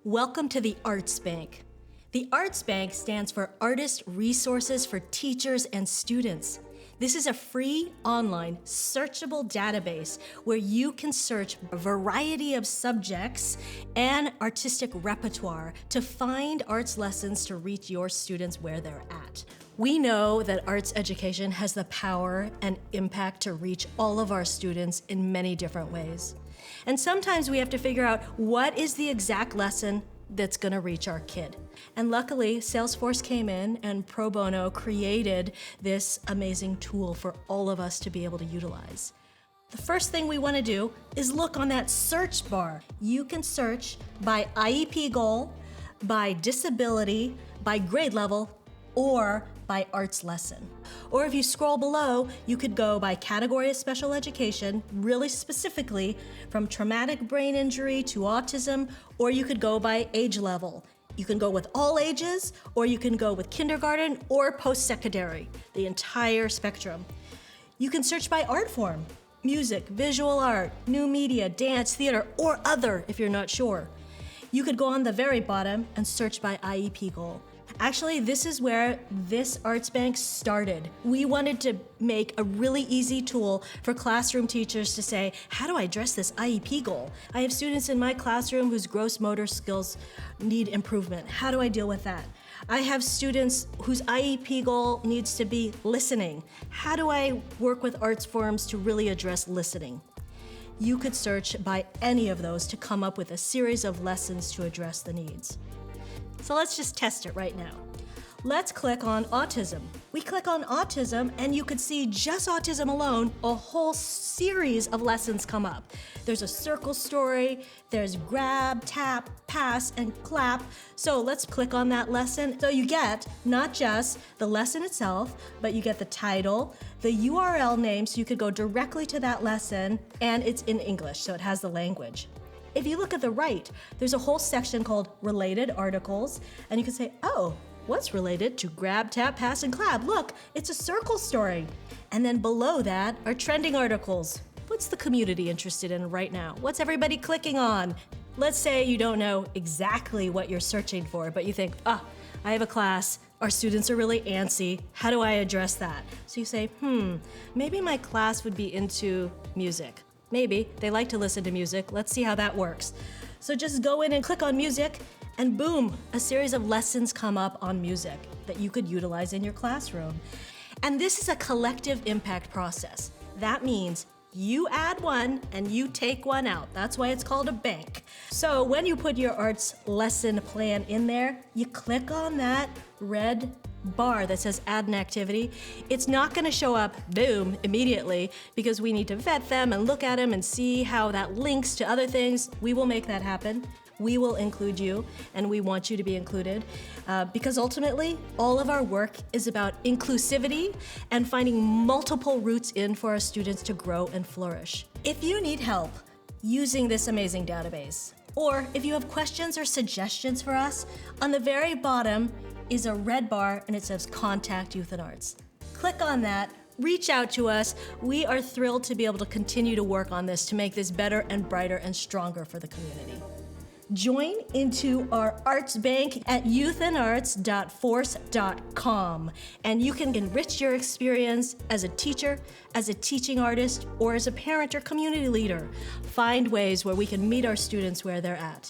Welcome to the Arts Bank. The Arts Bank stands for Artist Resources for Teachers and Students. This is a free, online, searchable database where you can search a variety of subjects and artistic repertoire to find arts lessons to reach your students where they're at. We know that arts education has the power and impact to reach all of our students in many different ways. And sometimes we have to figure out what is the exact lesson that's going to reach our kid. And luckily, Salesforce came in and pro bono created this amazing tool for all of us to be able to utilize. The first thing we want to do is look on that search bar. You can search by IEP goal, by disability, by grade level, or by arts lesson. Or if you scroll below, you could go by category of special education, really specifically from traumatic brain injury to autism, or you could go by age level. You can go with all ages, or you can go with kindergarten or post-secondary, the entire spectrum. You can search by art form, music, visual art, new media, dance, theater, or other if you're not sure. You could go on the very bottom and search by IEP goal. Actually, this is where this Arts Bank started. We wanted to make a really easy tool for classroom teachers to say, how do I address this IEP goal? I have students in my classroom whose gross motor skills need improvement. How do I deal with that? I have students whose IEP goal needs to be listening. How do I work with arts forms to really address listening? You could search by any of those to come up with a series of lessons to address the needs. So let's just test it right now. Let's click on autism. We click on autism and you could see just autism alone, a whole series of lessons come up. There's a circle story, there's grab, tap, pass, and clap. So let's click on that lesson. So you get not just the lesson itself, but you get the title, the URL name, so you could go directly to that lesson, and it's in English, so it has the language. If you look at the right, there's a whole section called Related Articles, and you can say, oh, what's related to grab, tap, pass, and clap? Look, it's a circle story. And then below that are trending articles. What's the community interested in right now? What's everybody clicking on? Let's say you don't know exactly what you're searching for, but you think, I have a class, our students are really antsy, how do I address that? So you say, maybe my class would be into music. Maybe they like to listen to music. Let's see how that works. So just go in and click on music, and boom, a series of lessons come up on music that you could utilize in your classroom. And this is a collective impact process. That means you add one and you take one out. That's why it's called a bank. So when you put your arts lesson plan in there, you click on that red bar that says add an activity. It's not going to show up, boom, immediately, because we need to vet them and look at them and see how that links to other things. We will make that happen. We will include you, and we want you to be included, because ultimately, all of our work is about inclusivity and finding multiple routes in for our students to grow and flourish. If you need help using this amazing database, or if you have questions or suggestions for us, on the very bottom is a red bar and it says Contact Youth and Arts. Click on that, reach out to us. We are thrilled to be able to continue to work on this to make this better and brighter and stronger for the community. Join into our Arts Bank at youthandarts.force.com, and you can enrich your experience as a teacher, as a teaching artist, or as a parent or community leader. Find ways where we can meet our students where they're at.